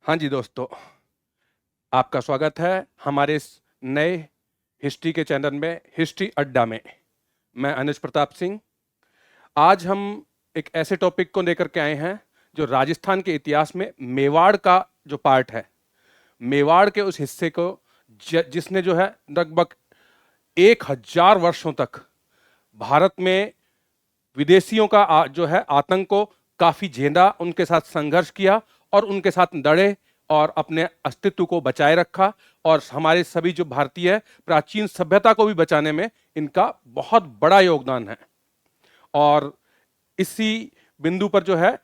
हाँ जी दोस्तों, आपका स्वागत है हमारे इस नए हिस्ट्री के चैनल में हिस्ट्री अड्डा में। मैं अनुज प्रताप सिंह। आज हम एक ऐसे टॉपिक को लेकर के आए हैं जो राजस्थान के इतिहास में मेवाड़ का जो पार्ट है, मेवाड़ के उस हिस्से को जिसने जो है लगभग 1000 वर्षों तक भारत में विदेशियों का जो है आतंक को काफी झेला, उनके साथ संघर्ष किया और उनके साथ लड़े और अपने अस्तित्व को बचाए रखा। और हमारे सभी जो भारतीय प्राचीन सभ्यता को भी बचाने में इनका बहुत बड़ा योगदान है। और इसी बिंदु पर जो है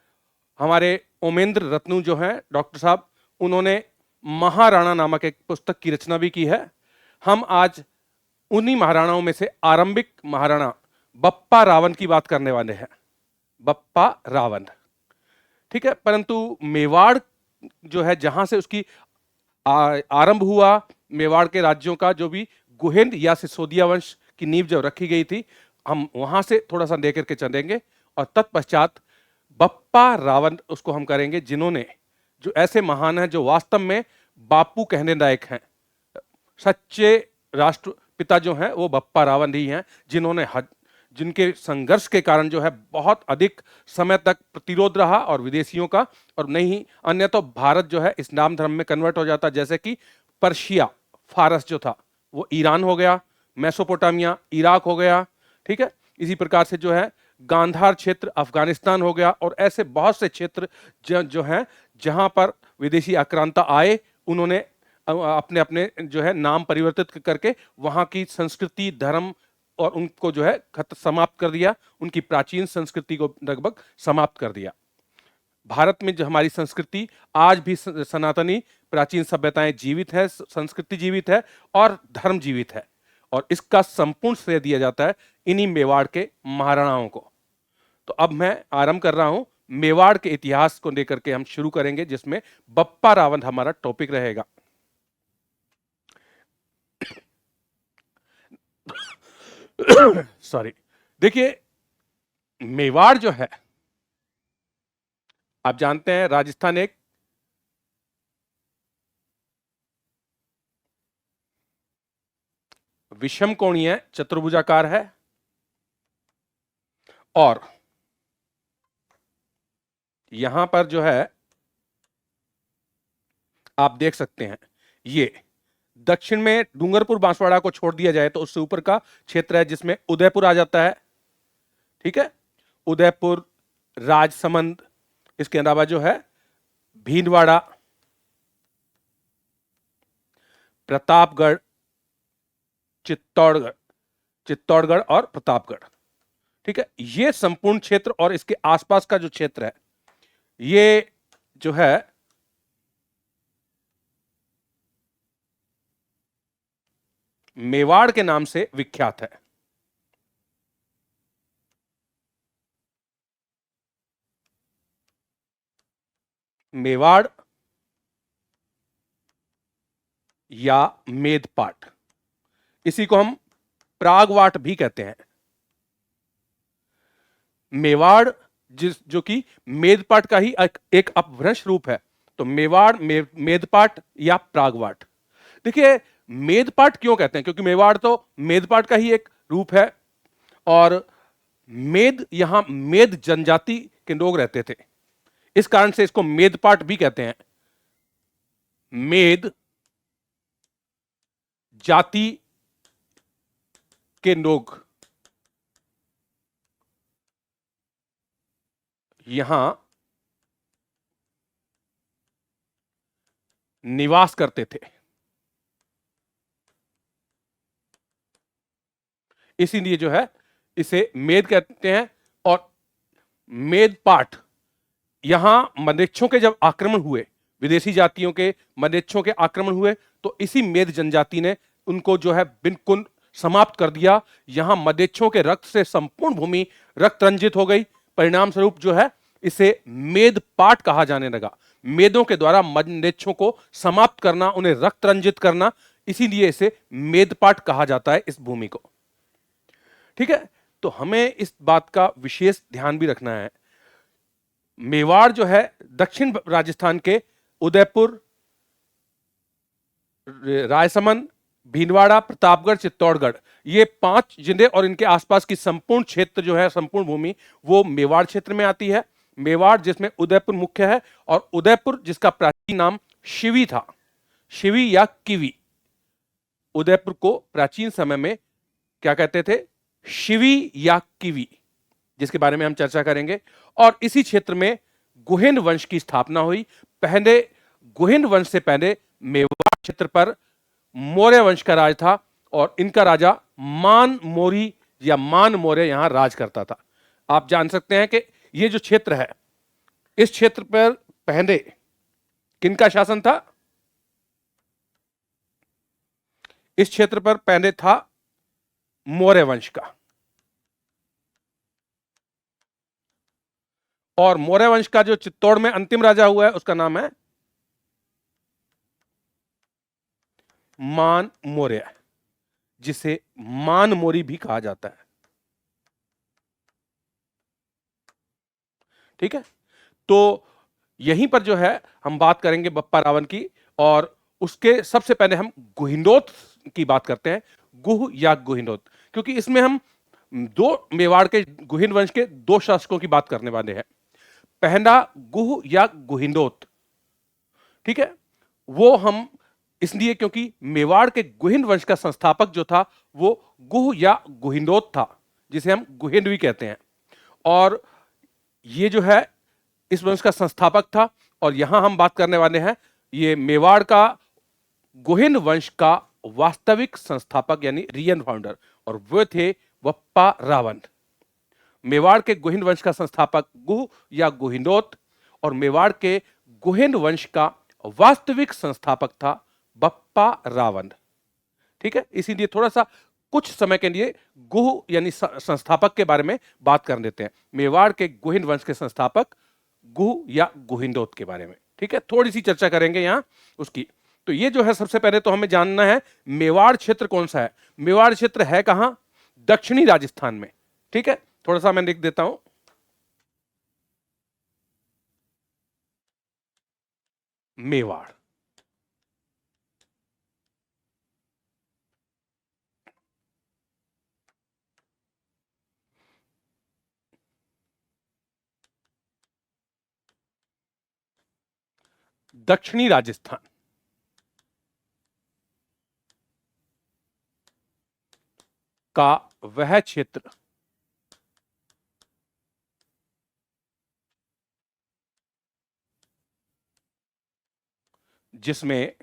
हमारे ओमेंद्र रत्नू जो हैं डॉक्टर साहब, उन्होंने महाराणा नामक एक पुस्तक की रचना भी की है। हम आज उन्हीं महाराणाओं में से आरंभिक महाराणा बप्पा रावण की बात करने वाले हैं। बप्पा रावण, ठीक है। परंतु मेवाड़ जो है, जहां से उसकी आरंभ हुआ, मेवाड़ के राज्यों का जो भी गुहिंद या सिसोदिया वंश की नींव जब रखी गई थी, हम वहां से थोड़ा सा लेकर के चलेंगे। और तत्पश्चात बप्पा रावण उसको हम करेंगे, जिन्होंने जो ऐसे महान हैं जो वास्तव में बापू कहने लायक हैं। सच्चे राष्ट्रपिता जो हैं वो बप्पा रावण ही हैं, जिनके संघर्ष के कारण जो है बहुत अधिक समय तक प्रतिरोध रहा और विदेशियों का, और नहीं अन्य तो भारत जो है इस्लाम धर्म में कन्वर्ट हो जाता। जैसे कि पर्शिया, फारस जो था वो ईरान हो गया, मेसोपोटामिया इराक हो गया, ठीक है। इसी प्रकार से जो है गांधार क्षेत्र अफगानिस्तान हो गया, और ऐसे बहुत से क्षेत्र जो हैं जहां पर विदेशी आक्रांता आए, उन्होंने अपने अपने जो है नाम परिवर्तित करके वहां की संस्कृति, धर्म और उनको जो है समाप्त कर दिया, उनकी प्राचीन संस्कृति को लगभग समाप्त कर दिया। भारत में जो हमारी संस्कृति आज भी सनातनी प्राचीन सभ्यताएं जीवित है, संस्कृति जीवित है और धर्म जीवित है, और इसका संपूर्ण श्रेय दिया जाता है इन्हीं मेवाड़ के महाराणाओं को। तो अब मैं आरंभ कर रहा हूं मेवाड़ के इतिहास को लेकर के हम शुरू करेंगे, जिसमें बप्पा रावण हमारा टॉपिक रहेगा। सॉरी। देखिए, मेवाड़ जो है, आप जानते हैं राजस्थान एक विषम कोणीय चतुर्भुजाकार है, और यहां पर जो है आप देख सकते हैं, ये दक्षिण में डूंगरपुर बांसवाड़ा को छोड़ दिया जाए तो उससे ऊपर का क्षेत्र है, जिसमें उदयपुर आ जाता है, ठीक है। उदयपुर, राजसमंद, इसके अलावा जो है भीलवाड़ा, प्रतापगढ़, चित्तौड़गढ़ और प्रतापगढ़, ठीक है। ये संपूर्ण क्षेत्र और इसके आसपास का जो क्षेत्र है, ये जो है मेवाड़ के नाम से विख्यात है। मेवाड़ या मेदपाट, इसी को हम प्रागवाट भी कहते हैं। मेवाड़ जो कि मेदपाट का ही एक अपभ्रंश रूप है। तो मेवाड़, मेदपाट या प्रागवाट। देखिए, मेदपाट क्यों कहते हैं? क्योंकि मेवाड़ तो मेदपाट का ही एक रूप है, और मेद, यहां मेद जनजाति के लोग रहते थे, इस कारण से इसको मेदपाट भी कहते हैं। मेद जाति के लोग यहां निवास करते थे, इसीलिए जो है इसे मेद कहते हैं। और मेदपाट, यहां मलेच्छों के जब आक्रमण हुए, विदेशी जातियों के मलेच्छों के आक्रमण हुए, तो इसी मेद जनजाति ने उनको जो है बिल्कुल समाप्त कर दिया। यहां मलेच्छों के रक्त से संपूर्ण भूमि रक्त रंजित हो गई। परिणाम स्वरूप जो है इसे मेदपाट कहा जाने लगा। मेदों के द्वारा मलेच्छों को समाप्त करना, उन्हें रक्त रंजित करना, इसीलिए इसे मेदपाट कहा जाता है इस भूमि को, ठीक है। तो हमें इस बात का विशेष ध्यान भी रखना है। मेवाड़ जो है दक्षिण राजस्थान के उदयपुर, रायसमंद, भीलवाड़ा, प्रतापगढ़, चित्तौड़गढ़, ये 5 जिले और इनके आसपास की संपूर्ण क्षेत्र जो है, संपूर्ण भूमि, वो मेवाड़ क्षेत्र में आती है। मेवाड़ जिसमें उदयपुर मुख्य है, और उदयपुर जिसका प्राचीन नाम शिवी था, शिवी या किवी। उदयपुर को प्राचीन समय में क्या कहते थे? शिवी या किवी, जिसके बारे में हम चर्चा करेंगे। और इसी क्षेत्र में गुहिन वंश की स्थापना हुई। पहले गुहिन वंश से पहले मेवाड़ क्षेत्र पर मौर्य वंश का राज था, और इनका राजा मान मोरी या मान मौर्य यहां राज करता था। आप जान सकते हैं कि ये जो क्षेत्र है, इस क्षेत्र पर पहले किनका शासन था? इस क्षेत्र पर पहले था मौर्य वंश का, और मौर्य वंश का जो चित्तौड़ में अंतिम राजा हुआ है उसका नाम है मान मौर्य, जिसे मान मोरी भी कहा जाता है। ठीक है, तो यहीं पर जो है हम बात करेंगे बप्पा रावण की, और उसके सबसे पहले हम गुहिंदोत की बात करते हैं। गुह या गुहिंदोत, क्योंकि इसमें हम दो मेवाड़ के गुहिन वंश के 2 शासकों की बात करने वाले हैं। पहला गुह या गुहिंदोत, ठीक है, वो हम इसलिए क्योंकि मेवाड़ के गुहिन वंश का संस्थापक जो था वो गुह या गुहिंदोत था, जिसे हम गुहिंद भी कहते हैं। और ये जो है इस वंश का संस्थापक था, और यहां हम बात करने वाले हैं ये मेवाड़ का गुहिन वंश का वास्तविक संस्थापक यानी रियल फाउंडर, और वो थे बप्पा रावण। मेवाड़ के गुहिन वंश का संस्थापक गुह या गुहिंदोत, और मेवाड़ के गुहिन वंश का वास्तविक संस्थापक था बप्पा रावण। ठीक है, इसीलिए थोड़ा सा कुछ समय के लिए गुह यानी संस्थापक के बारे में बात कर लेते हैं, मेवाड़ के गुहिन वंश के संस्थापक गुह या गुहिंदोत के बारे में। ठीक है, थोड़ी सी चर्चा करेंगे यहां उसकी। तो ये जो है सबसे पहले तो हमें जानना है मेवाड़ क्षेत्र कौन सा है। मेवाड़ क्षेत्र है कहां? दक्षिणी राजस्थान में। ठीक है, थोड़ा सा मैं लिख देता हूं, मेवाड़। दक्षिणी राजस्थान का वह क्षेत्र जिसमें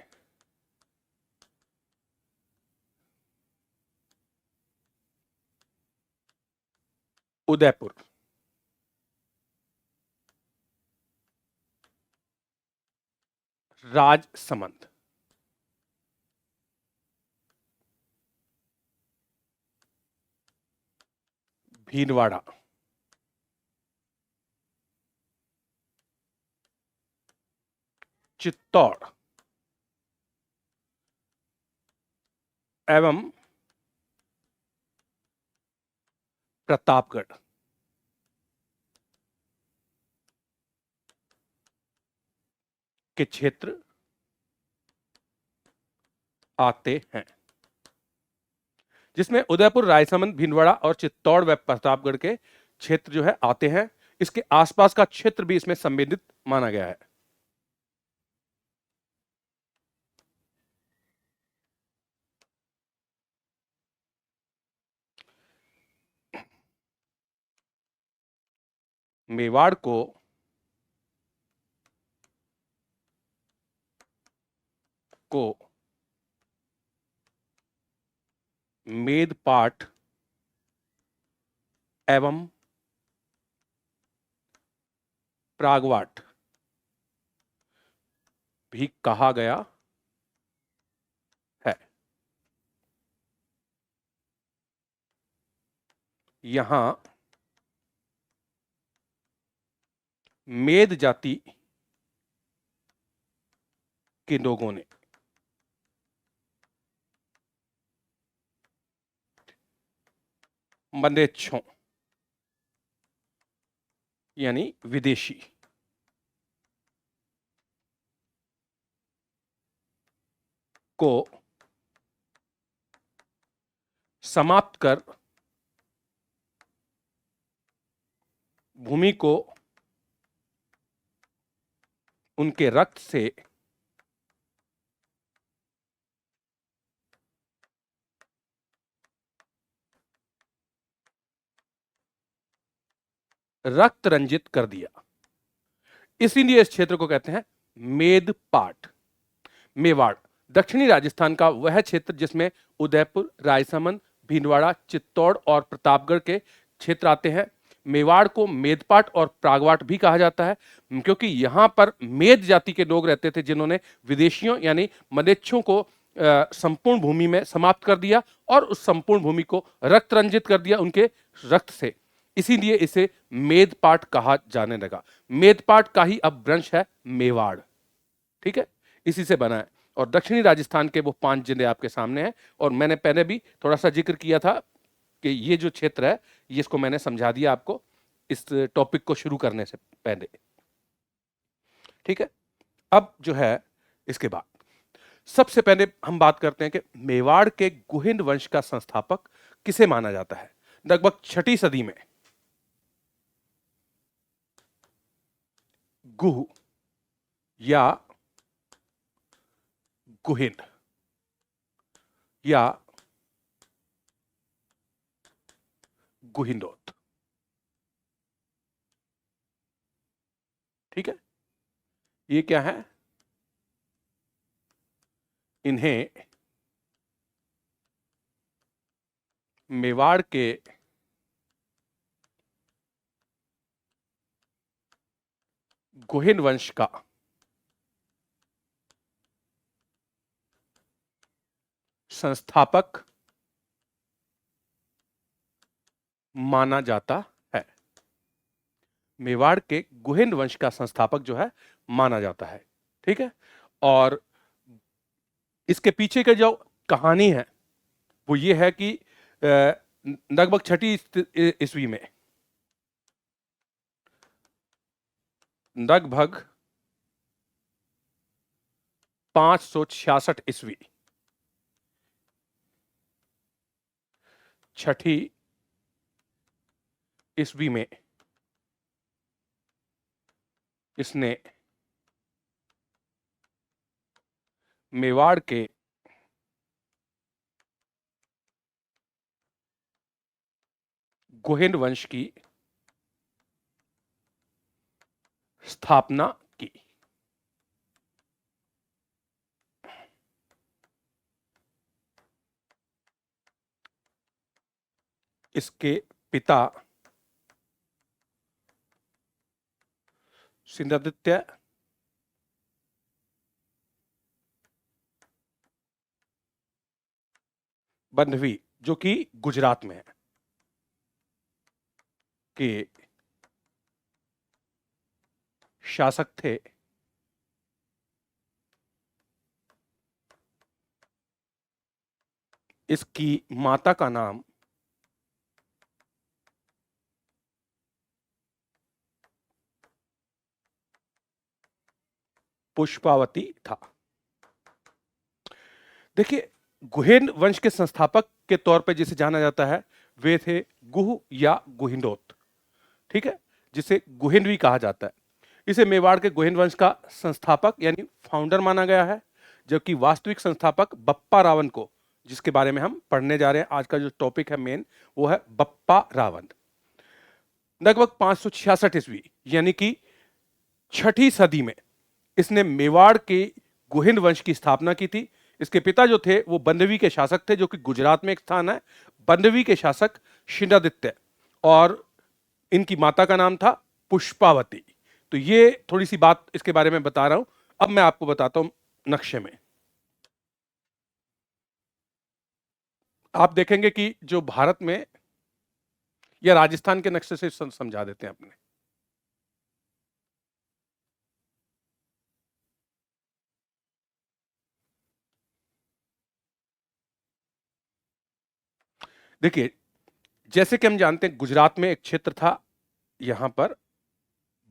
उदयपुर, राजसमंद, भीलवाड़ा, चित्तौड़ एवं प्रतापगढ़ के क्षेत्र आते हैं, जिसमें उदयपुर, रायसमंद, भीलवाड़ा और चित्तौड़ व प्रतापगढ़ के क्षेत्र जो है आते हैं। इसके आसपास का क्षेत्र भी इसमें सम्मिलित माना गया है। मेवाड़ को मेदपाट एवं प्रागवाट भी कहा गया है। यहां मेद जाति के लोगों ने मलेच्छों यानी विदेशी को समाप्त कर भूमि को उनके रक्त से रक्त रंजित कर दिया। इसीलिए इस क्षेत्र को कहते हैं मेदपाट। मेवाड़ दक्षिणी राजस्थान का वह क्षेत्र जिसमें उदयपुर, रायसमंद, भीलवाड़ा, चित्तौड़ और प्रतापगढ़ के क्षेत्र आते हैं। मेवाड़ को मेदपाट और प्रागवाट भी कहा जाता है, क्योंकि यहां पर मेद जाति के लोग रहते थे जिन्होंने विदेशियों यानी मलेच्छों को संपूर्ण भूमि में समाप्त कर दिया और उस संपूर्ण भूमि को रक्त रंजित कर दिया उनके रक्त से। इसीलिए इसे मेदपाट कहा जाने लगा। मेदपाट का ही अब वंश है मेवाड़। ठीक है, इसी से बना है। और दक्षिणी राजस्थान के वो 5 जिले आपके सामने हैं। और मैंने पहले भी थोड़ा सा जिक्र किया था कि ये जो क्षेत्र है, ये इसको मैंने समझा दिया आपको इस टॉपिक को शुरू करने से पहले। ठीक है, अब जो है इसके बाद सबसे पहले हम बात करते हैं कि मेवाड़ के गुहिंद वंश का संस्थापक किसे माना जाता है। लगभग 6ठी सदी में गुह या गुहिंद या गुहिंदोत, ठीक है, ये क्या है, इन्हें मेवाड़ के गुहिंद वंश का संस्थापक माना जाता है। मेवाड़ के गुहिंद वंश का संस्थापक जो है माना जाता है। ठीक है, और इसके पीछे का जो कहानी है वो ये है कि लगभग 6ठी ईस्वी में, लगभग 566 ईस्वी, 6ठी ईस्वी में इसने मेवाड़ के गुहिंद वंश की स्थापना की। इसके पिता सिंहादित्य बंधवी, जो कि गुजरात में है, के शासक थे। इसकी माता का नाम पुष्पावती था। देखिए, गुहिंद वंश के संस्थापक के तौर पे जिसे जाना जाता है वे थे गुह या गुहिंदोत। ठीक है, जिसे गुहिंद भी कहा जाता है। इसे मेवाड़ के गुहिंद वंश का संस्थापक यानी फाउंडर माना गया है, जबकि वास्तविक संस्थापक बप्पा रावण को, जिसके बारे में हम पढ़ने जा रहे हैं, आज का जो टॉपिक है मेन वो है बप्पा रावण। लगभग 566 ईस्वी यानी कि 6ठी सदी में इसने मेवाड़ के गुहिंद वंश की स्थापना की थी। इसके पिता जो थे वो बंदवी के शासक थे, जो कि गुजरात में एक स्थान है। बंदवी के शासक शिंडादित्य, और इनकी माता का नाम था पुष्पावती। तो ये थोड़ी सी बात इसके बारे में बता रहा हूं। अब मैं आपको बताता हूं नक्शे में। आप देखेंगे कि जो भारत में, या राजस्थान के नक्शे से समझा देते हैं अपने। देखिए, जैसे कि हम जानते हैं गुजरात में एक क्षेत्र था यहां पर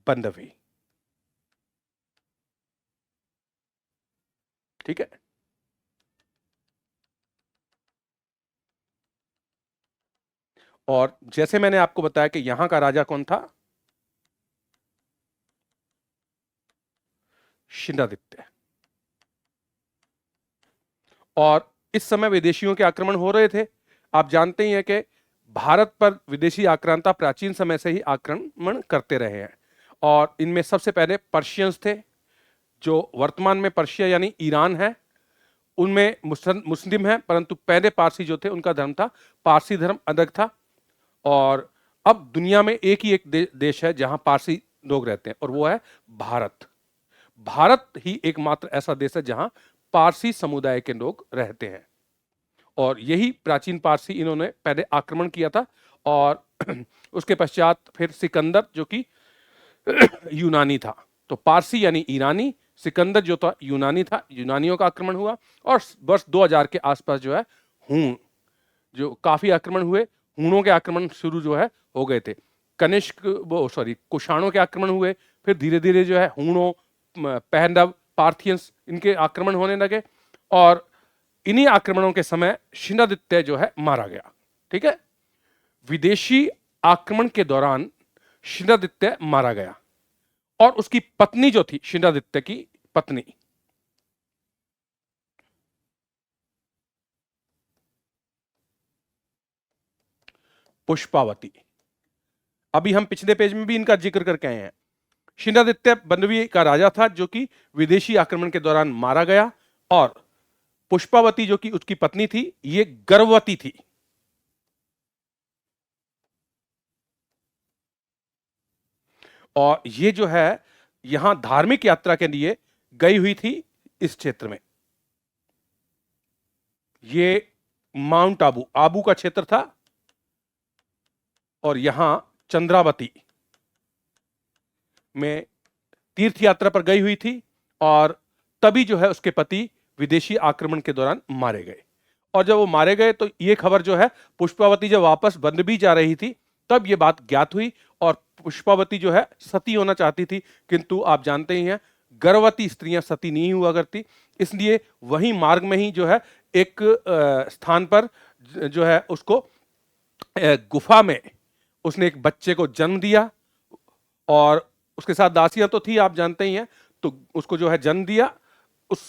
बंदवी। ठीक है, और जैसे मैंने आपको बताया कि यहां का राजा कौन था, शिलादित्य। और इस समय विदेशियों के आक्रमण हो रहे थे। आप जानते ही हैं कि भारत पर विदेशी आक्रांता प्राचीन समय से ही आक्रमण करते रहे हैं, और इनमें सबसे पहले पर्शियंस थे, जो वर्तमान में पर्शिया यानी ईरान है। उनमें मुस्लिम है, परंतु पहले पारसी जो थे उनका धर्म था पारसी धर्म अलग था। और अब दुनिया में एक ही एक देश है जहां पारसी लोग रहते हैं, और वो है भारत। भारत ही एकमात्र ऐसा देश है जहां पारसी समुदाय के लोग रहते हैं, और यही प्राचीन पारसी इन्होंने पहले आक्रमण किया था। और उसके पश्चात फिर सिकंदर जो कि यूनानी था, तो पारसी यानी ईरानी, सिकंदर जो था यूनानी था, यूनानियों का आक्रमण हुआ। और वर्ष 2000 के आसपास जो है हूण, जो काफी आक्रमण हुए, हूणों के आक्रमण शुरू जो है हो गए थे। कनिष्क वो सॉरी कुषाणों के आक्रमण हुए, फिर धीरे धीरे जो है हूणों, पहलव, पार्थियंस, इनके आक्रमण होने लगे। और इन्हीं आक्रमणों के समय शिलादित्य जो है मारा गया। ठीक है, विदेशी आक्रमण के दौरान शिलादित्य मारा गया, और उसकी पत्नी जो थी, शिलादित्य की पत्नी, पुष्पावती। अभी हम पिछले पेज में भी इनका जिक्र करके आए हैं। शिलादित्य बंदवी का राजा था जो कि विदेशी आक्रमण के दौरान मारा गया, और पुष्पावती जो कि उसकी पत्नी थी, ये गर्भवती थी। और ये जो है यहां धार्मिक यात्रा के लिए गई हुई थी इस क्षेत्र में। ये माउंट आबू, आबू का क्षेत्र था, और यहां चंद्रावती में तीर्थ यात्रा पर गई हुई थी, और तभी जो है उसके पति विदेशी आक्रमण के दौरान मारे गए। और जब वो मारे गए तो ये खबर जो है, पुष्पावती जब वापस बंदबी जा रही थी तब ये बात ज्ञात हुई, और पुष्पावती जो है सती होना चाहती थी, किंतु आप जानते ही हैं गर्भवती स्त्रियां सती नहीं हुआ करती, इसलिए वहीं मार्ग में ही जो है एक स्थान पर जो है उसको गुफा में उसने एक बच्चे को जन्म दिया, और उसके साथ दासियां तो थी, आप जानते ही हैं, तो उसको जो है जन्म दिया। उस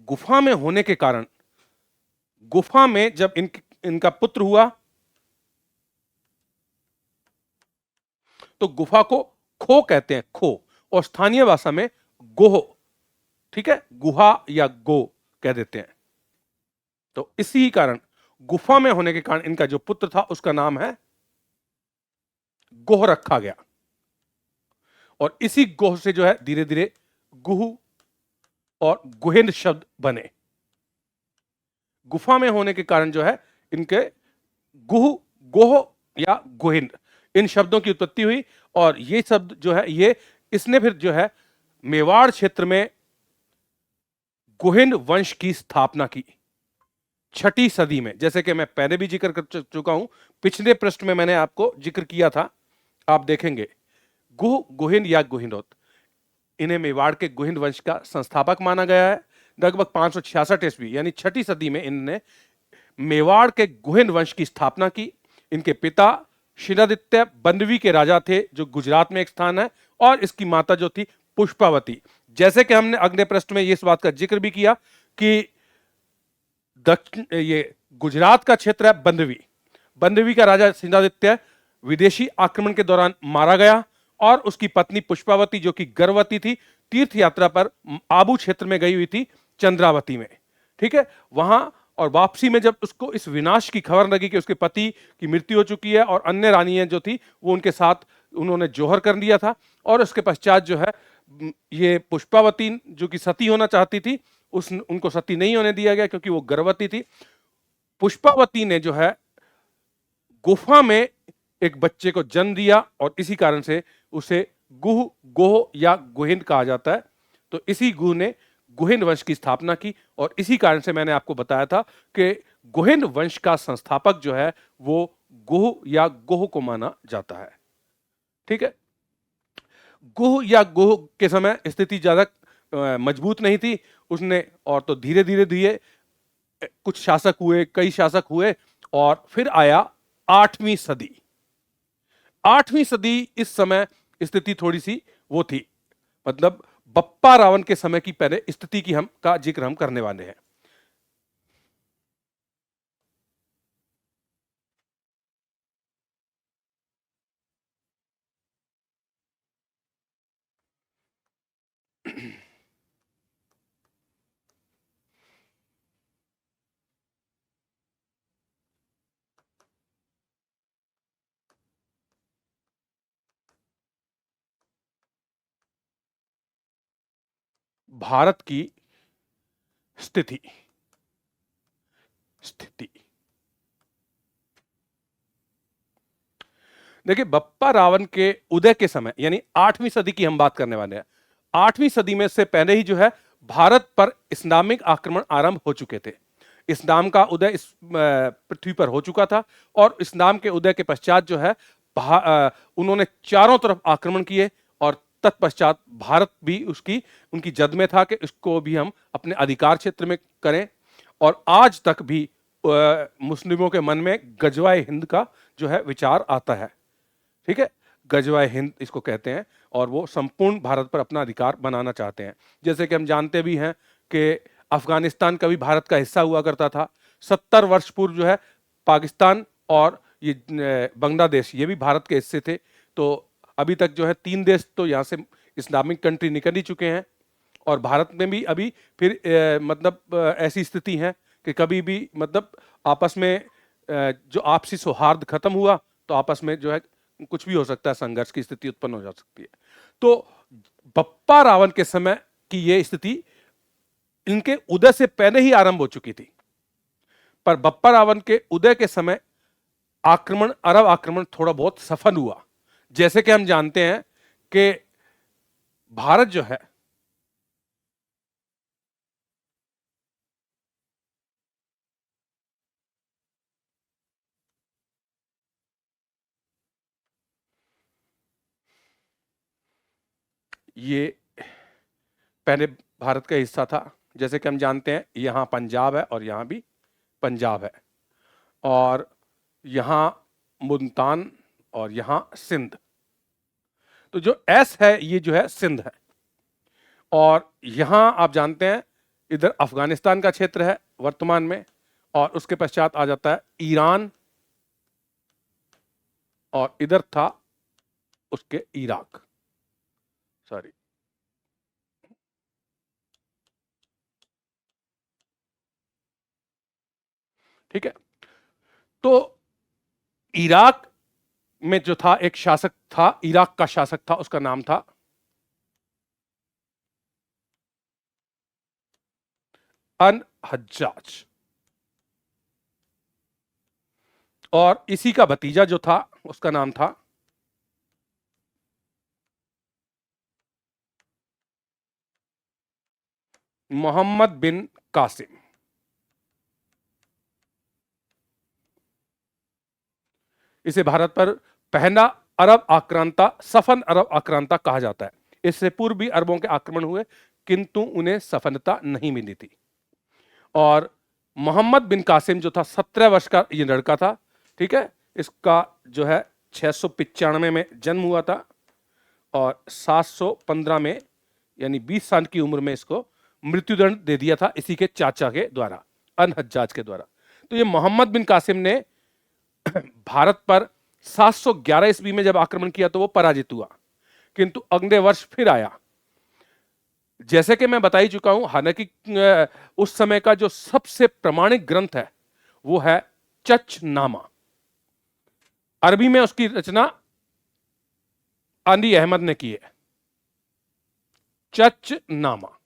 गुफा में होने के कारण, गुफा में जब इनका पुत्र हुआ तो गुफा को खो कहते हैं, खो, और स्थानीय भाषा में गोह, ठीक है, गुहा या गो कह देते हैं। तो इसी कारण गुफा में होने के कारण इनका जो पुत्र था उसका नाम है गोह रखा गया, और इसी गोह से जो है धीरे धीरे गुहु और गुहिंद शब्द बने। गुफा में होने के कारण जो है इनके गुह, गोह या गुहिंद, इन शब्दों की उत्पत्ति हुई, और ये शब्द जो है ये इसने फिर जो है मेवाड़ क्षेत्र में गुहिंद वंश की स्थापना की 6ठी सदी में। जैसे कि मैं पहले भी जिक्र कर चुका हूं, पिछले पृष्ठ में मैंने आपको जिक्र किया था, आप देखेंगे गुह, गुहिंद या गुहिंदोत, इन्हें मेवाड़ के गुहिंद वंश का संस्थापक माना गया है। लगभग 566 ईस्वी यानी 6ठी सदी में इनने मेवाड़ के गुहिंद वंश की स्थापना की। इनके पिता शिलादित्य बंदवी के राजा थे, जो गुजरात में एक स्थान है, और इसकी माता जो थी पुष्पावती। जैसे कि हमने अगले पृष्ठ में इस बात का जिक्र भी किया कि दक्षिण, ये गुजरात का क्षेत्र है बंदवी, बंदवी का राजा शिलादित्य विदेशी आक्रमण के दौरान मारा गया, और उसकी पत्नी पुष्पावती जो कि गर्भवती थी, तीर्थ यात्रा पर आबू क्षेत्र में गई हुई थी, चंद्रावती में। ठीक है, वहां और वापसी में जब उसको इस विनाश की खबर लगी कि उसके पति की मृत्यु हो चुकी है और अन्य रानियां जो थी वो उनके साथ उन्होंने जोहर कर लिया था, और उसके पश्चात जो है ये पुष्पावती जो कि सती होना चाहती थी, उनको सती नहीं होने दिया गया क्योंकि वो गर्भवती थी। पुष्पावती ने जो है गुफा में एक बच्चे को जन्म दिया, और इसी कारण से उसे गुह, गोह या गुहिंद कहा जाता है। तो इसी गुह ने गुहिंद वंश की स्थापना की, और इसी कारण से मैंने आपको बताया था कि गुहिंद वंश का संस्थापक जो है वो गुह या गोह को माना जाता है। ठीक है, गुह या गोह के समय स्थिति ज्यादा मजबूत नहीं थी उसने, और तो धीरे धीरे धीरे कुछ शासक हुए, कई शासक हुए, और फिर आया 8वीं सदी। 8वीं सदी इस समय स्थिति थोड़ी सी वो थी, मतलब बप्पा रावण के समय की पहले स्थिति की हम का जिक्र हम करने वाले हैं। भारत की स्थिति स्थिति देखिए, बप्पा रावण के उदय के समय यानी 8वीं सदी की हम बात करने वाले हैं। 8वीं सदी में से पहले ही जो है भारत पर इस्लामिक आक्रमण आरंभ हो चुके थे। इस्लाम का उदय इस पृथ्वी पर हो चुका था और इस्लाम के उदय के पश्चात जो है उन्होंने चारों तरफ आक्रमण किए और तत्पश्चात भारत भी उसकी उनकी जद में था कि इसको भी हम अपने अधिकार क्षेत्र में करें। और आज तक भी मुस्लिमों के मन में गजवाए हिंद का जो है विचार आता है। ठीक है, गजवाए हिंद इसको कहते हैं और वो संपूर्ण भारत पर अपना अधिकार बनाना चाहते हैं। जैसे कि हम जानते भी हैं कि अफगानिस्तान कभी भारत का हिस्सा हुआ करता था। 70 वर्ष पूर्व जो है पाकिस्तान और ये बांग्लादेश ये भी भारत के हिस्से थे। तो अभी तक जो है 3 देश तो यहाँ से इस्लामिक कंट्री निकल ही चुके हैं और भारत में भी अभी फिर मतलब ऐसी स्थिति है कि कभी भी मतलब आपस में जो आपसी सौहार्द खत्म हुआ तो आपस में जो है कुछ भी हो सकता है, संघर्ष की स्थिति उत्पन्न हो जा सकती है। तो बप्पा रावण के समय की यह स्थिति इनके उदय से पहले ही आरंभ हो चुकी थी, पर बप्पा रावण के उदय के समय आक्रमण, अरब आक्रमण थोड़ा बहुत सफल हुआ। जैसे कि हम जानते हैं कि भारत जो है ये पहले भारत का हिस्सा था। जैसे कि हम जानते हैं यहां पंजाब है और यहां भी पंजाब है और यहां मुल्तान और यहां सिंध। तो जो एस है ये जो है सिंध है और यहां आप जानते हैं इधर अफगानिस्तान का क्षेत्र है वर्तमान में और उसके पश्चात आ जाता है ईरान और इधर था उसके इराक, सॉरी ठीक है। तो इराक में जो था एक शासक था, इराक का शासक था, उसका नाम था अन हज्जाज और इसी का भतीजा जो था उसका नाम था मोहम्मद बिन कासिम। इसे भारत पर पहला अरब आक्रांता, सफन अरब आक्रांता कहा जाता है। इससे पूर्व भी अरबों के आक्रमण हुए किंतु उन्हें सफलता नहीं मिली थी। और मोहम्मद बिन कासिम जो था 17 वर्ष का ये लड़का था। ठीक है, इसका जो है 695 में जन्म हुआ था और 715 में यानी 20 साल की उम्र में इसको मृत्युदंड दे दिया था इसी के चाचा के द्वारा, अन हज्जाज के द्वारा। तो ये मोहम्मद बिन कासिम ने भारत पर 711 ईस्वी में जब आक्रमण किया तो वो पराजित हुआ, किंतु अगले वर्ष फिर आया। जैसे कि मैं बता ही चुका हूं, हालांकि उस समय का जो सबसे प्रमाणिक ग्रंथ है वो है चचनामा। अरबी में उसकी रचना अली अहमद ने की है, चचनामा।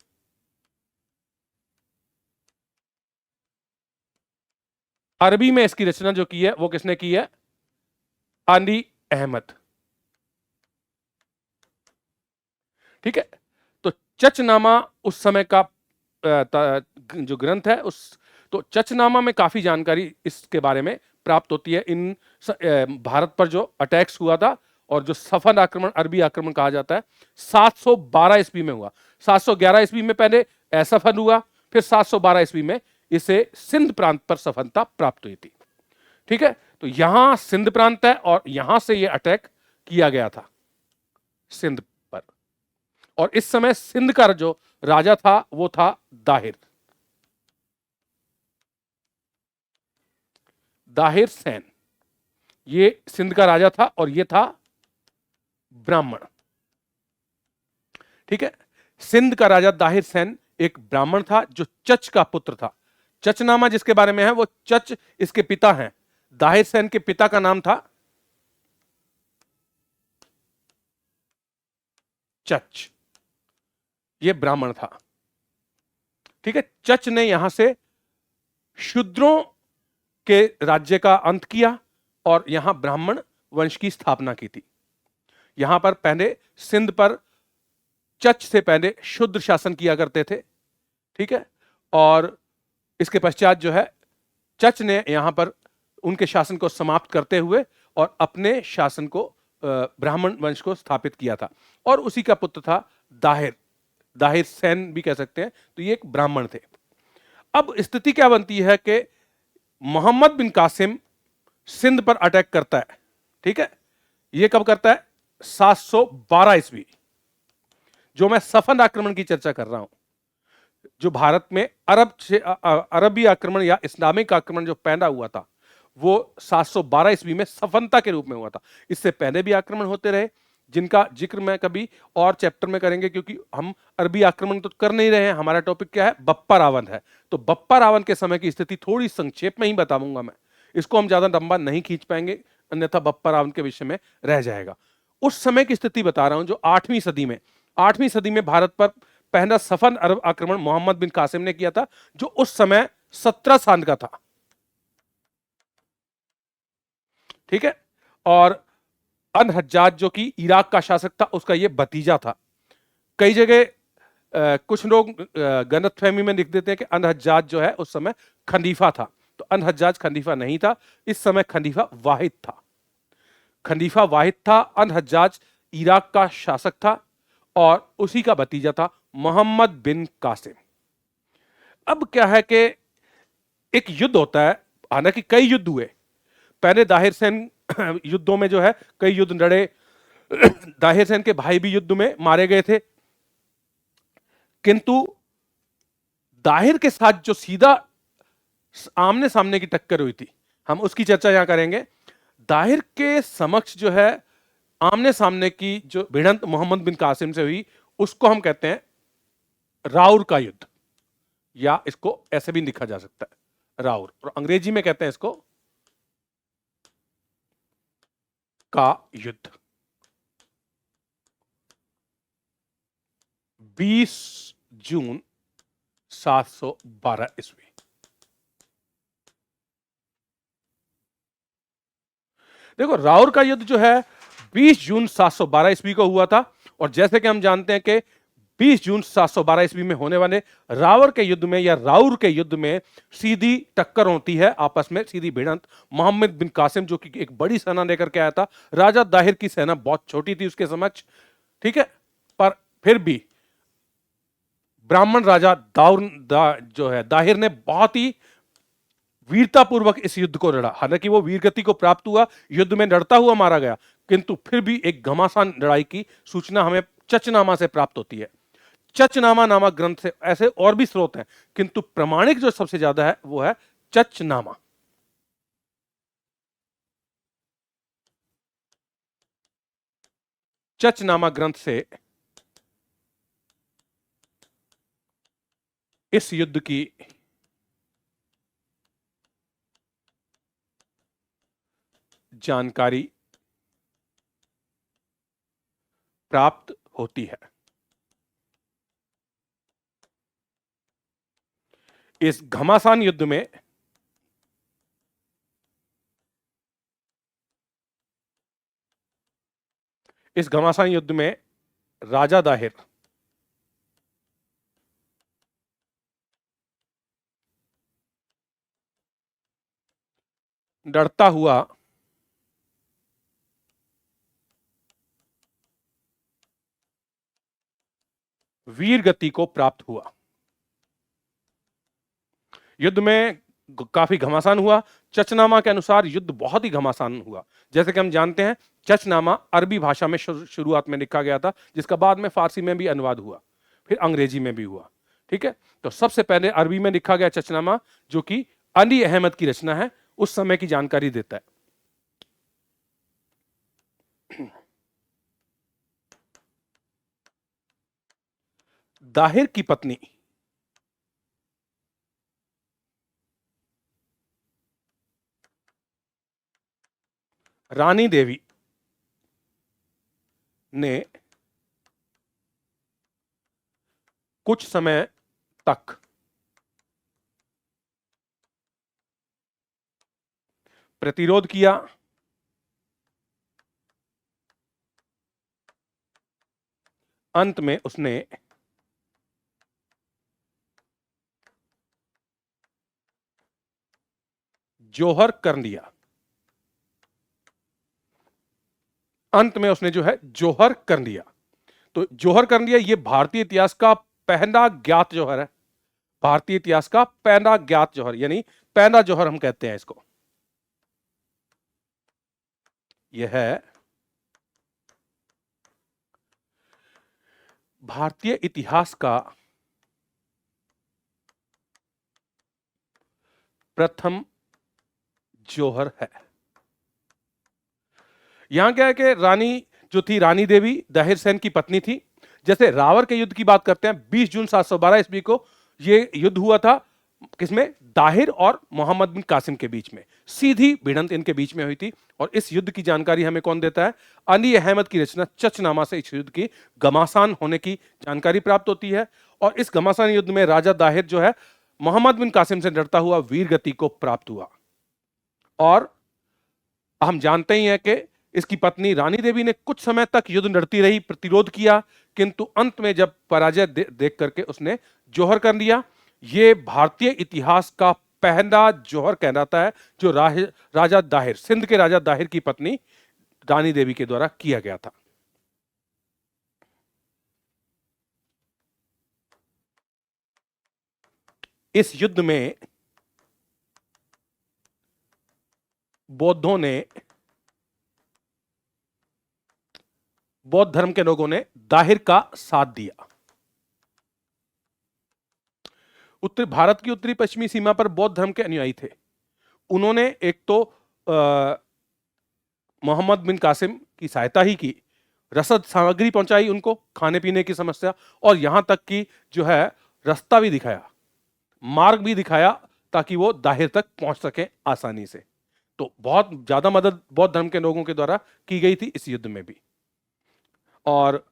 अरबी में इसकी रचना जो की है वो किसने की है? अली अहमद। ठीक है, तो चचनामा उस समय का जो ग्रंथ है उस, तो चचनामा में काफी जानकारी इसके बारे में प्राप्त होती है। इन भारत पर जो अटैक्स हुआ था और जो सफल आक्रमण, अरबी आक्रमण कहा जाता है, 712 ईस्वी में हुआ। 711 ईस्वी में पहले असफल हुआ, फिर 712 ईस्वी में इसे सिंध प्रांत पर सफलता प्राप्त हुई थी। ठीक है, तो यहां सिंध प्रांत है और यहां से ये अटैक किया गया था सिंध पर। और इस समय सिंध का जो राजा था वो था दाहिर, दाहिर सैन। ये सिंध का राजा था और ये था ब्राह्मण। ठीक है, सिंध का राजा दाहिर सैन एक ब्राह्मण था जो चच का पुत्र था। चचनामा जिसके बारे में है वो चच इसके पिता हैं। दाहिर सैन के पिता का नाम था चच, ये ब्राह्मण था। ठीक है, चच ने यहां से शूद्रों के राज्य का अंत किया और यहां ब्राह्मण वंश की स्थापना की थी। यहां पर पहले सिंध पर चच से पहले शूद्र शासन किया करते थे। ठीक है, और इसके पश्चात जो है चच ने यहां पर उनके शासन को समाप्त करते हुए और अपने शासन को ब्राह्मण वंश को स्थापित किया था। और उसी का पुत्र था दाहिर, दाहिर सैन भी कह सकते हैं। तो ये एक ब्राह्मण थे। अब स्थिति क्या बनती है कि मोहम्मद बिन कासिम सिंध पर अटैक करता है। ठीक है, ये कब करता है? 712 ईस्वी, जो मैं सफन आक्रमण की चर्चा कर रहा हूं, जो भारत में अरबी आक्रमण या इस्लामिक आक्रमण जो पैदा हुआ था वो 712 ईस्वी में सफनता के रूप में हुआ था। इससे पहले भी आक्रमण होते रहे जिनका जिक्र मैं कभी और चैप्टर में करेंगे, क्योंकि हम अरबी आक्रमण तो कर नहीं रहे हैं। हमारा टॉपिक क्या है? बप्पा रावण है। तो बप्पा रावण के समय की स्थिति थोड़ी संक्षेप में ही बताऊंगा मैं, इसको हम ज्यादा लंबा नहीं खींच पाएंगे, अन्यथा बप्पा रावण के विषय में रह जाएगा। उस समय की स्थिति बता रहा हूं जो 8वीं सदी में भारत पर पहला सफन अरब आक्रमण मोहम्मद बिन कासिम ने किया था, जो उस समय 17 साल का था। ठीक है, और अन हज्जाज जो कि इराक का शासक था उसका यह भतीजा था। कई जगह कुछ लोग गलतफहमी में लिख देते हैं कि अन हज्जाज जो है उस समय खलीफा था। तो अन हज्जाज खलीफा नहीं था, इस समय खलीफा वाहिद था। खलीफा वाहिद था, अन हज्जाज इराक का शासक था और उसी का भतीजा था मोहम्मद बिन कासिम। अब क्या है कि एक युद्ध होता है, हालांकि कई युद्ध हुए पहले। दाहिर सेन युद्धों में जो है कई युद्ध लड़े। दाहिर सेन के भाई भी युद्ध में मारे गए थे, किंतु दाहिर के साथ जो सीधा आमने सामने की टक्कर हुई थी, हम उसकी चर्चा यहां करेंगे। दाहिर के समक्ष जो है आमने सामने की जो भिड़ंत मोहम्मद बिन कासिम से हुई, उसको हम कहते हैं राउर का युद्ध, या इसको ऐसे भी लिखा जा सकता है राउर, और अंग्रेजी में कहते हैं इसको का युद्ध। 20 जून 712 ईस्वी। देखो, राउर का युद्ध जो है 20 जून 712 ईस्वी को हुआ था। और जैसे कि हम जानते हैं कि 20 जून 712 ईस्वी में होने वाले रावर के युद्ध में या राउर के युद्ध में सीधी टक्कर होती है आपस में, सीधी भिड़ंत। मोहम्मद बिन कासिम जो कि एक बड़ी सेना लेकर के आया था, राजा दाहिर की सेना बहुत छोटी थी उसके समक्ष। ठीक है, पर फिर भी ब्राह्मण राजा जो है दाहिर ने बहुत ही वीरतापूर्वक इस युद्ध को लड़ा। हालांकि वो वीरगति को प्राप्त हुआ, युद्ध में लड़ता हुआ मारा गया, किंतु फिर भी एक घमासान लड़ाई की सूचना हमें चचनामा से प्राप्त होती है। चचनामा नामक ग्रंथ से, ऐसे और भी स्रोत हैं, किंतु प्रमाणिक जो सबसे ज्यादा है वो है चचनामा। चचनामा ग्रंथ से इस युद्ध की जानकारी प्राप्त होती है। इस घमासान युद्ध में राजा दाहिर डरता हुआ वीर गति को प्राप्त हुआ। युद्ध में काफी घमासान हुआ। चचनामा के अनुसार युद्ध बहुत ही घमासान हुआ। जैसे कि हम जानते हैं, चचनामा अरबी भाषा में शुरुआत में लिखा गया था, जिसका बाद में फारसी में भी अनुवाद हुआ, फिर अंग्रेजी में भी हुआ। ठीक है, तो सबसे पहले अरबी में लिखा गया चचनामा, जो कि अली अहमद की रचना है, उस समय की जानकारी देता है। दाहिर की पत्नी रानी देवी ने कुछ समय तक प्रतिरोध किया, अंत में उसने जोहर कर लिया। अंत में उसने जो है जोहर कर लिया। तो जोहर कर लिया, ये भारतीय इतिहास का पहला ज्ञात जौहर है। भारतीय इतिहास का पहला ज्ञात जौहर, यानी पहला जौहर हम कहते हैं इसको। यह है भारतीय इतिहास का प्रथम जौहर है। यहां क्या है कि रानी जो थी, रानी देवी दाहिर सेन की पत्नी थी। जैसे रावर के युद्ध की बात करते हैं, 20 जून 712 ईस्वी को यह युद्ध हुआ था। किसमें? दाहिर और मोहम्मद बिन कासिम के बीच में सीधी भिड़ंत इनके बीच में हुई थी। और इस युद्ध की जानकारी हमें कौन देता है? अली अहमद की रचना चचनामा से इस युद्ध की घमासान होने की जानकारी प्राप्त होती है। और इस घमासान युद्ध में राजा दाहिर जो है मोहम्मद बिन कासिम से लड़ता हुआ वीर गति को प्राप्त हुआ। और हम जानते ही हैं कि इसकी पत्नी रानी देवी ने कुछ समय तक युद्ध लड़ती रही, प्रतिरोध किया, किंतु अंत में जब पराजय देख करके उसने जोहर कर लिया। यह भारतीय इतिहास का पहला जोहर कहलाता है, जो राजा दाहिर, सिंध के राजा दाहिर की पत्नी रानी देवी के द्वारा किया गया था। इस युद्ध में बौद्धों ने, बौद्ध धर्म के लोगों ने दाहिर का साथ दिया। उत्तर भारत की उत्तरी पश्चिमी सीमा पर बौद्ध धर्म के अनुयायी थे। उन्होंने एक तो मोहम्मद बिन कासिम की सहायता ही की, रसद सामग्री पहुंचाई उनको, खाने पीने की समस्या, और यहां तक कि जो है रास्ता भी दिखाया, मार्ग भी दिखाया, ताकि वो दाहिर तक पहुंच सके आसानी से। तो बहुत ज्यादा मदद बौद्ध धर्म के लोगों के द्वारा की गई थी इस युद्ध में भी। और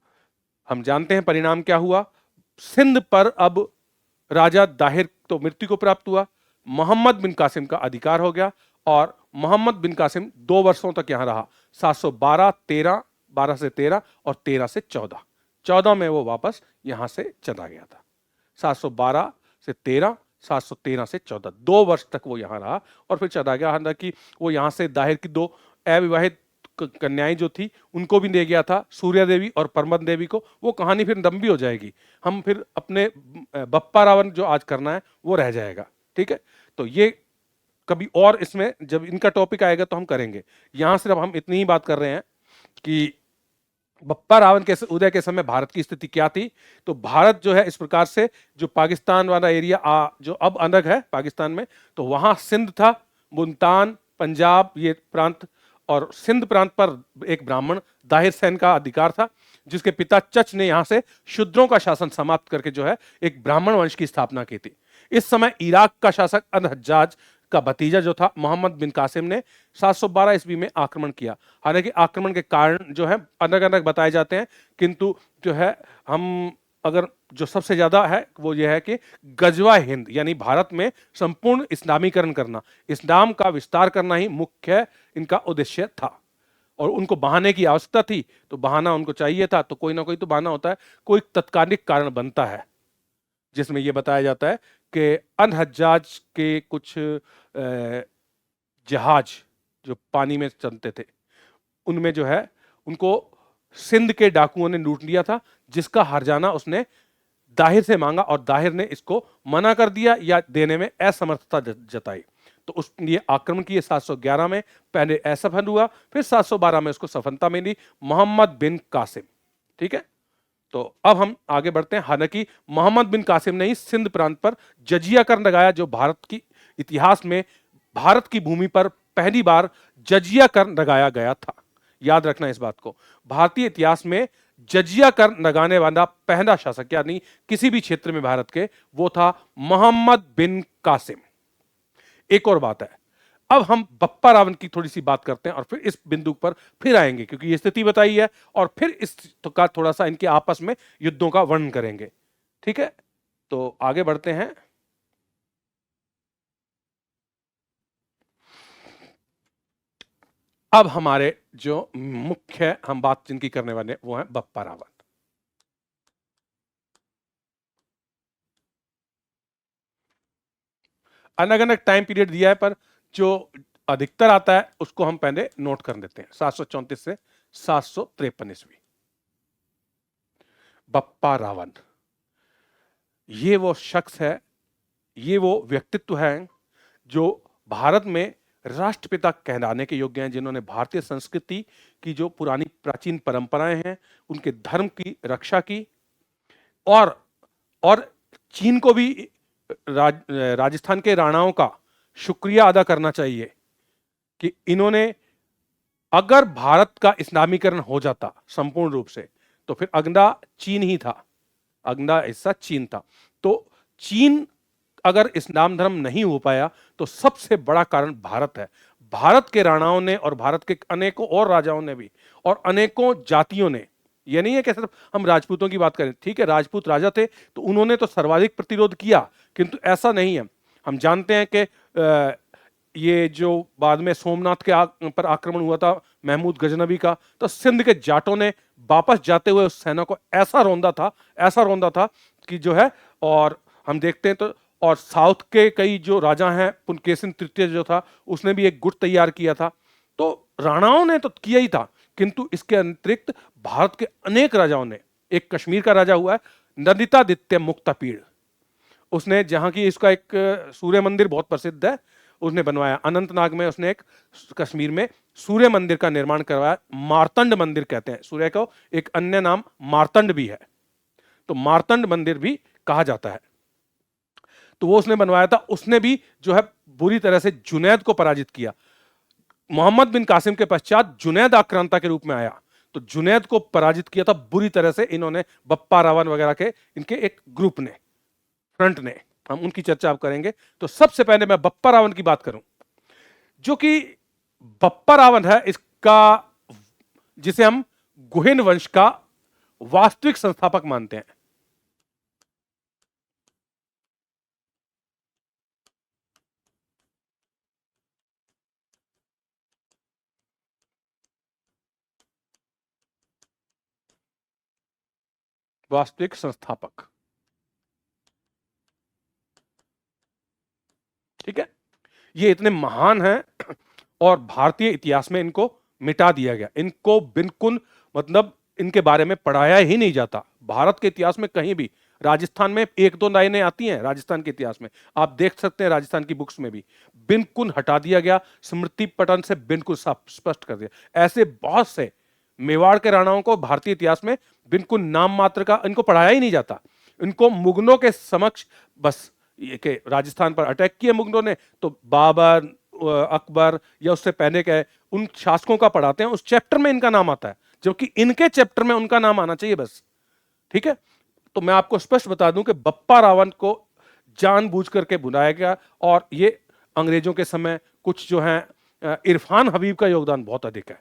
हम जानते हैं परिणाम क्या हुआ। सिंध पर अब राजा दाहिर तो मृत्यु को प्राप्त हुआ, मोहम्मद बिन कासिम का अधिकार हो गया। और मोहम्मद बिन कासिम 2 वर्षों तक यहां रहा, 712, 13, 12 से 13 और 13 से 14। 14 में वो वापस यहां से चला गया था। 712 से 13, 713 से 14, 2 वर्ष तक वो यहां रहा और फिर चला गया। हालांकि वो यहां से दाहिर की 2 अविवाहित कन्याएं जो थी उनको भी ले गया था, सूर्या देवी और परमद देवी को। वो कहानी फिर लंबी हो जाएगी, हम फिर अपने बप्पा रावण जो आज करना है वो रह जाएगा। ठीक है, तो ये कभी और इसमें जब इनका टॉपिक आएगा तो हम करेंगे। यहां सिर्फ हम इतनी ही बात कर रहे हैं कि बप्पा रावण के उदय के समय भारत की स्थिति क्या थी। तो भारत जो है इस प्रकार से, जो पाकिस्तान वाला एरिया जो अब अलग है पाकिस्तान में, तो वहां सिंध था, मुल्तान, पंजाब, ये प्रांत, और सिंध प्रांत पर एक ब्राह्मण दाहिर सेन का अधिकार था, जिसके पिता चच ने यहां से शूद्रों का शासन समाप्त करके जो है एक ब्राह्मण वंश की स्थापना की थी। इस समय इराक का शासक अल-हज्जाज का भतीजा जो था मोहम्मद बिन कासिम ने 712 ईस्वी में आक्रमण किया। हालांकि आक्रमण के कारण जो है अलग अलग बताए जाते हैं, किंतु जो है हम अगर जो सबसे ज्यादा है वो यह है कि गजवा हिंद, यानी भारत में संपूर्ण इस्लामीकरण करना, इस्लाम का विस्तार करना ही मुख्य इनका उद्देश्य था। और उनको बहाने की आवश्यकता थी, तो बहाना उनको चाहिए था, तो कोई ना कोई तो बहाना होता है, कोई तत्कालिक कारण बनता है, जिसमें यह बताया जाता है कि अल-हज्जाज के कुछ जहाज जो पानी में चलते थे, उनमें जो है उनको सिंध के डाकुओं ने लूट लिया था, जिसका हर्जाना उसने दाहिर से मांगा और दाहिर ने इसको मना कर दिया या देने में असमर्थता जताई। तो उस ये आक्रमण किए 711 में, पहले असफल हुआ, फिर 712 में उसको सफलता मिली, मोहम्मद बिन कासिम। ठीक है, तो अब हम आगे बढ़ते हैं। हालांकि मोहम्मद बिन कासिम ने ही सिंध प्रांत पर जजिया कर लगाया, जो भारत की इतिहास में भारत की भूमि पर पहली बार जजिया कर लगाया गया था। याद रखना इस बात को, भारतीय इतिहास में जजिया कर लगाने वाला पहला शासक, यानी किसी भी क्षेत्र में भारत के, वो था मोहम्मद बिन कासिम। एक और बात है, अब हम बप्पा रावण की थोड़ी सी बात करते हैं और फिर इस बिंदु पर फिर आएंगे, क्योंकि ये स्थिति बताई है, और फिर इस का थोड़ा सा इनके आपस में युद्धों का वर्णन करेंगे। ठीक है, तो आगे बढ़ते हैं। अब हमारे जो मुख्य हम बात जिनकी करने वाले वो है बप्पा रावण। अलग अलग टाइम पीरियड दिया है, पर जो अधिकतर आता है उसको हम पहले नोट कर लेते हैं। 734 से 753 ईस्वी। बप्पा रावण ये वो शख्स है, ये वो व्यक्तित्व है जो भारत में राष्ट्रपिता कहलाने के योग्य हैं, जिन्होंने भारतीय संस्कृति की जो पुरानी प्राचीन परंपराएं हैं उनके धर्म की रक्षा की, और और चीन को भी राजस्थान के राणाओं का शुक्रिया अदा करना चाहिए कि इन्होंने, अगर भारत का इस्लामीकरण हो जाता संपूर्ण रूप से, तो फिर अगला चीन ही था, अगला हिस्सा चीन था। तो चीन अगर इस्लाम धर्म नहीं हो पाया तो सबसे बड़ा कारण भारत है। भारत के राणाओं ने और भारत के अनेकों और राजाओं ने भी, और अनेकों जातियों ने, यह नहीं है कि सिर्फ हम राजपूतों की बात करें, ठीक है राजपूत राजा थे तो उन्होंने तो सर्वाधिक प्रतिरोध किया, किंतु ऐसा नहीं है। हम जानते हैं कि ये जो बाद में सोमनाथ के पर आक्रमण हुआ था महमूद गजनबी का, तो सिंध के जाटों ने वापस जाते हुए उस सेना को ऐसा रौंदा था कि जो है, और हम देखते हैं तो, और साउथ के कई जो राजा हैं, पुलकेशिन तृतीय जो था उसने भी एक गुट तैयार किया था। तो राणाओं ने तो किया ही था, किंतु इसके अतिरिक्त भारत के अनेक राजाओं ने, एक कश्मीर का राजा हुआ है नंदितादित्य मुक्तापीड़, उसने, जहां की इसका एक सूर्य मंदिर बहुत प्रसिद्ध है, उसने बनवाया अनंतनाग में, उसने एक कश्मीर में सूर्य मंदिर का निर्माण करवाया, मार्तंड मंदिर कहते हैं सूर्य को, एक अन्य नाम मार्तंड भी है, तो मार्तंड मंदिर भी कहा जाता है। तो वो उसने बनवाया था, उसने भी जो है बुरी तरह से जुनैद को पराजित किया। मोहम्मद बिन कासिम के पश्चात जुनैद आक्रांता के रूप में आया, तो जुनैद को पराजित किया था बुरी तरह से इन्होंने, बप्पा रावण वगैरह के इनके एक ग्रुप ने, फ्रंट ने। हम उनकी चर्चा आप करेंगे। तो सबसे पहले मैं बप्पा रावण की बात करूं, जो कि बप्पा रावण है, इसका जिसे हम गुहिन वंश का वास्तविक संस्थापक मानते हैं। वास्तविक संस्थापक, ठीक है, ये इतने महान हैं और भारतीय इतिहास में इनको मिटा दिया गया, इनको बिल्कुल, मतलब इनके बारे में पढ़ाया ही नहीं जाता भारत के इतिहास में कहीं भी। राजस्थान में एक दो लाइनें आती हैं राजस्थान के इतिहास में, आप देख सकते हैं राजस्थान की बुक्स में भी, बिल्कुल हटा दिया गया, स्मृति पटन से बिल्कुल स्पष्ट कर दिया। ऐसे बहुत से मेवाड़ के राणाओं को भारतीय इतिहास में बिल्कुल नाम मात्र का, इनको पढ़ाया ही नहीं जाता। इनको मुगलों के समक्ष बस ये कि राजस्थान पर अटैक किए मुगलों ने, तो बाबर, अकबर या उससे पहले के उन शासकों का पढ़ाते हैं, उस चैप्टर में इनका नाम आता है, जबकि इनके चैप्टर में उनका नाम आना चाहिए बस। ठीक है, तो मैं आपको स्पष्ट बता दूं कि बप्पा रावण को जानबूझ करके बुलाया गया, और ये अंग्रेजों के समय कुछ जो है, इरफान हबीब का योगदान बहुत अधिक है।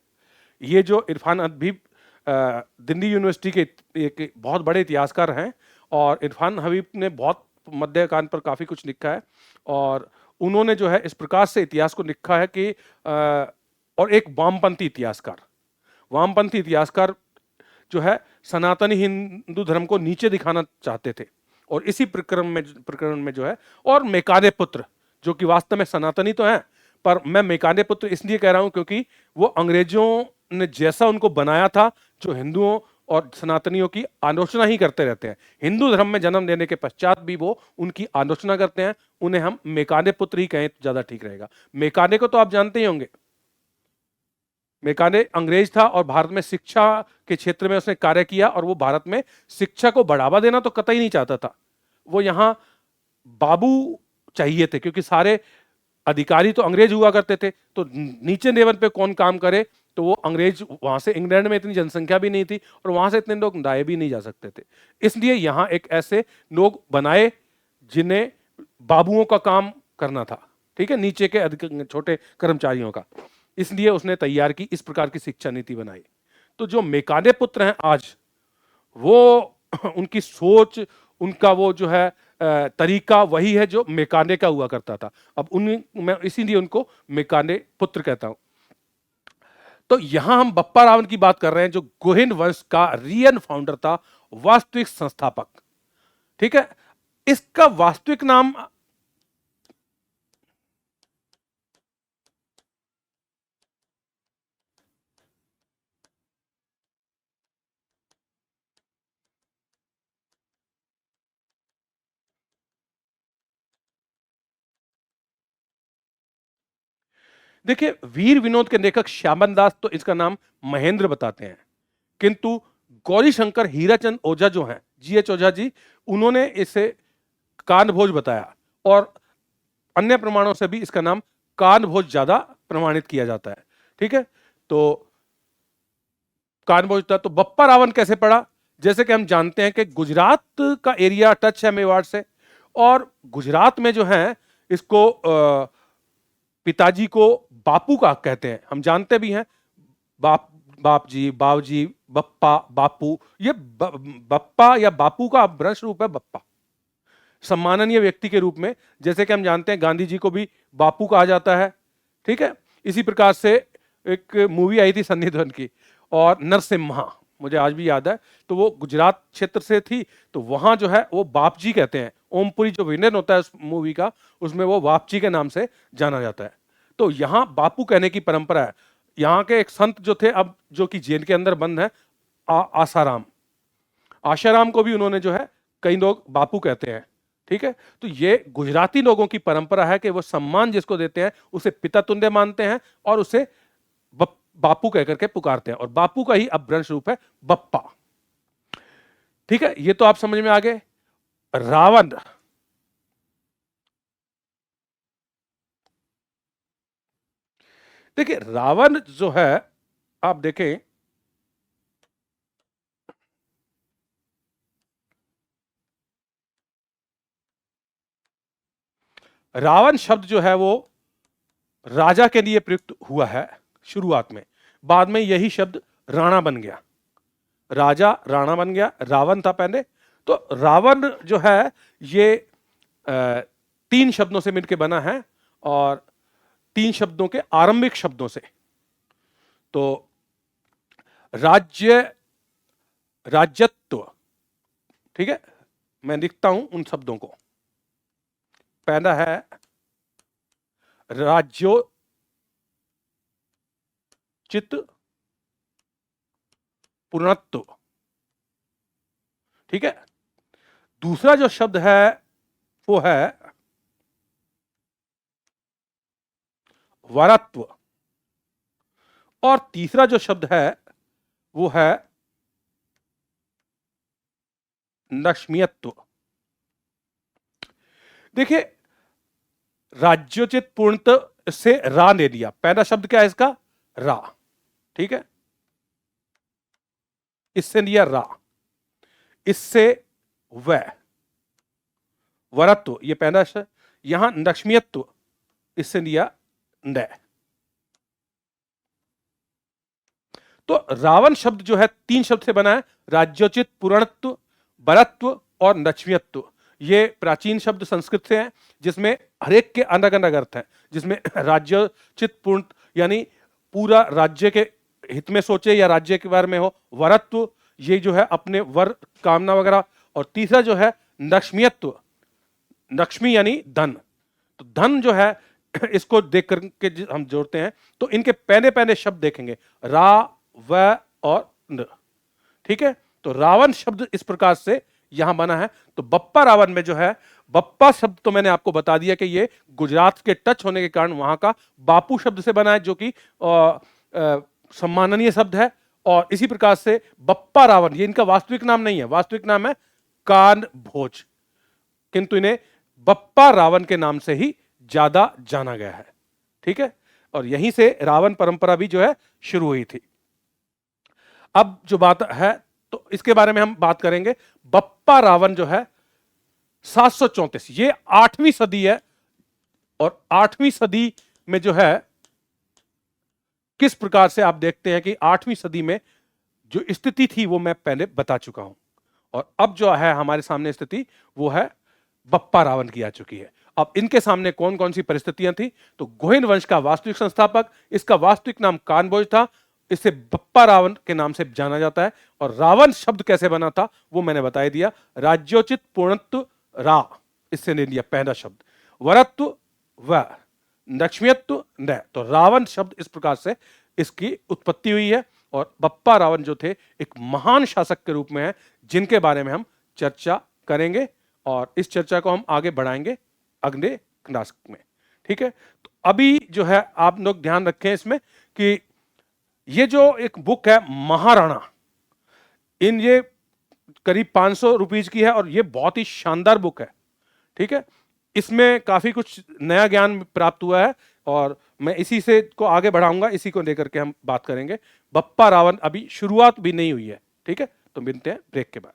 ये जो इरफान हबीब दिल्ली यूनिवर्सिटी के एक बहुत बड़े इतिहासकार हैं, और इरफान हबीब ने बहुत मध्यकाल पर काफी कुछ लिखा है, और उन्होंने जो है इस प्रकार से इतिहास को लिखा है कि और एक वामपंथी इतिहासकार जो है सनातनी हिंदू धर्म को नीचे दिखाना चाहते थे, और इसी प्रकरण में जो है, और मेकाले पुत्र जो कि वास्तव में सनातनी तो है, पर मैं मेकाले पुत्र इसलिए कह रहा हूं क्योंकि वो अंग्रेजों ने जैसा उनको बनाया था, जो हिंदुओं और सनातनियों की आलोचना ही करते रहते हैं। हिंदू धर्म में जन्म लेने के पश्चात भी वो उनकी आलोचना करते हैं। उन्हें हम मेकाने पुत्र ही कहें तो ज्यादा ठीक रहेगा। मेकाने को तो आप जानते ही होंगे। मेकाने अंग्रेज था और भारत में शिक्षा के क्षेत्र में उसने कार्य किया, और वो भारत में शिक्षा को बढ़ावा देना तो कतई नहीं चाहता था। वो यहां बाबू चाहिए थे, क्योंकि सारे अधिकारी तो अंग्रेज हुआ करते थे, तो नीचे लेवल पे कौन काम करे, तो वो अंग्रेज, वहां से इंग्लैंड में इतनी जनसंख्या भी नहीं थी और वहां से इतने लोग लाए भी नहीं जा सकते थे। इसलिए यहां एक ऐसे लोग बनाए जिन्हें बाबुओं का काम करना था, ठीक है, नीचे के छोटे कर्मचारियों का। इसलिए उसने तैयार की, इस प्रकार की शिक्षा नीति बनाई। तो जो मेकाने पुत्र हैं आज, वो उनकी सोच, उनका वो जो है तरीका वही है जो मेकाने का हुआ करता था। अब मैं इसीलिए उनको मेकाने पुत्र कहता हूं। तो यहां हम बप्पा रावण की बात कर रहे हैं, जो गोहिन वंश का रियल फाउंडर था, वास्तविक संस्थापक। ठीक है, इसका वास्तविक नाम देखिए, वीर विनोद के लेखक श्यामन दास तो इसका नाम महेंद्र बताते हैं, किंतु गौरी शंकर हीराचंद ओझा जो हैं, जीएच ओझा जी, उन्होंने इसे कानभोज बताया, और अन्य प्रमाणों से भी इसका नाम कानभोज ज्यादा प्रमाणित किया जाता है। ठीक है, तो कानभोज था। तो बप्पा रावण कैसे पड़ा? जैसे कि हम जानते हैं कि गुजरात का एरिया टच है मेवाड़ से, और गुजरात में जो है इसको पिताजी को बापू का कहते हैं, हम जानते भी हैं। बाप, बाप जी, बाव जी, बप्पा, बापू, ये बप्पा या बापू का अपभ्रंश रूप है बप्पा, सम्माननीय व्यक्ति के रूप में। जैसे कि हम जानते हैं गांधी जी को भी बापू कहा जाता है। ठीक है, इसी प्रकार से एक मूवी आई थी सन्नी देओल की, और नरसिम्हा, मुझे आज भी याद है, तो वो गुजरात क्षेत्र से थी, तो वहां जो है वो बाप जी कहते हैं। ओमपुरी जो विलेन होता है उस मूवी का, उसमें वो बाप जी के नाम से जाना जाता है। तो यहां बापू कहने की परंपरा है। यहाँ के एक संत जो थे, अब जो कि जेल के अंदर बंद है, आसाराम, आशाराम को भी उन्होंने जो है कई लोग बापू कहते हैं। ठीक है, तो ये गुजराती लोगों की परंपरा है कि वो सम्मान जिसको देते हैं उसे पिता तुल्य मानते हैं, और उसे बापू कहकर के पुकारते हैं, और बापू का ही अपभ्रंश रूप है बप्पा। ठीक है, ये तो आप समझ में आ गए। रावण, देखिए रावण जो है, आप देखें, रावण शब्द जो है वो राजा के लिए प्रयुक्त हुआ है शुरुआत में, बाद में यही शब्द राणा बन गया। राजा राणा बन गया, रावण था पहले। तो रावण जो है ये तीन शब्दों से मिलकर बना है, और तीन शब्दों के आरंभिक शब्दों से। तो राज्य, राज्यत्व, ठीक है, मैं लिखता हूं उन शब्दों को। पहला है राज्योचित पूर्णत्व, ठीक है। दूसरा जो शब्द है वो है वरत्व, और तीसरा जो शब्द है वो है लक्ष्मीयत्व। देखिए, राज्योचित पूर्णत्व से रा ले लिया, पहला शब्द क्या है इसका? रा, ठीक है, इससे लिया रा, इससे व, वरत्व ये पहला शब्द, यहां लक्ष्मीयत्व, इससे लिया न। तो रावण शब्द जो है तीन शब्द से बना है, राज्योचित पूर्णत्व, बरत्व और लक्ष्मीयत्व। ये प्राचीन शब्द संस्कृत से हैं, जिसमें हरेक के अलग अलग अर्थ हैं। जिसमें राज्योचित पूर्ण यानी पूरा राज्य के हित में सोचे या राज्य के बारे में हो, वरत्व ये जो है अपने वर कामना वगैरह, और तीसरा जो है लक्ष्मीयत्व, लक्ष्मी यानी धन। तो धन जो है इसको देख करके हम जोड़ते हैं, तो इनके पहले पहले शब्द देखेंगे रा, व और न। ठीक है, तो रावण शब्द इस प्रकार से यहां बना है। तो बप्पा रावण में जो है, बप्पा शब्द तो मैंने आपको बता दिया कि ये गुजरात के टच होने के कारण वहां का बापू शब्द से बना है, जो कि सम्माननीय शब्द है। और इसी प्रकार से बप्पा रावण ये इनका वास्तविक नाम नहीं है, वास्तविक नाम है कान भोज, किंतु इन्हें बप्पा रावण के नाम से ही ज्यादा जाना गया है। ठीक है, और यहीं से रावण परंपरा भी जो है शुरू हुई थी। अब जो बात है तो इसके बारे में हम बात करेंगे। बप्पा रावण जो है 734, ये 8वीं सदी है। और 8वीं सदी में जो है किस प्रकार से आप देखते हैं कि 8वीं सदी में जो स्थिति थी वो मैं पहले बता चुका हूं, और अब जो है हमारे सामने स्थिति वो है बप्पा रावण की आ चुकी है। अब इनके सामने कौन कौन सी परिस्थितियां थी? तो गोहिन वंश का वास्तविक संस्थापक, इसका वास्तविक नाम कानभोज था, इसे बप्पा रावण के नाम से जाना जाता है। और रावण शब्द कैसे बना था वो मैंने बता दिया, राज्योचित पूर्णत्व रा, इससे ले लिया पहला शब्द, वरत्व व, लक्ष्मीत्व न। तो रावण शब्द इस प्रकार से इसकी उत्पत्ति हुई है। और बप्पा रावण जो थे एक महान शासक के रूप में है, जिनके बारे में हम चर्चा करेंगे, और इस चर्चा को हम आगे बढ़ाएंगे अगले क्लास में। ठीक है, तो अभी जो है आप लोग ध्यान रखें इसमें कि ये जो एक बुक है महाराणा, ये करीब 500 रुपीज की है, और ये बहुत ही शानदार बुक है। ठीक है, इसमें काफी कुछ नया ज्ञान प्राप्त हुआ है, और मैं इसी से को आगे बढ़ाऊंगा, इसी को लेकर के हम बात करेंगे। बप्पा रावण अभी शुरुआत भी नहीं हुई है। ठीक है, तो मिलते हैं ब्रेक के बाद।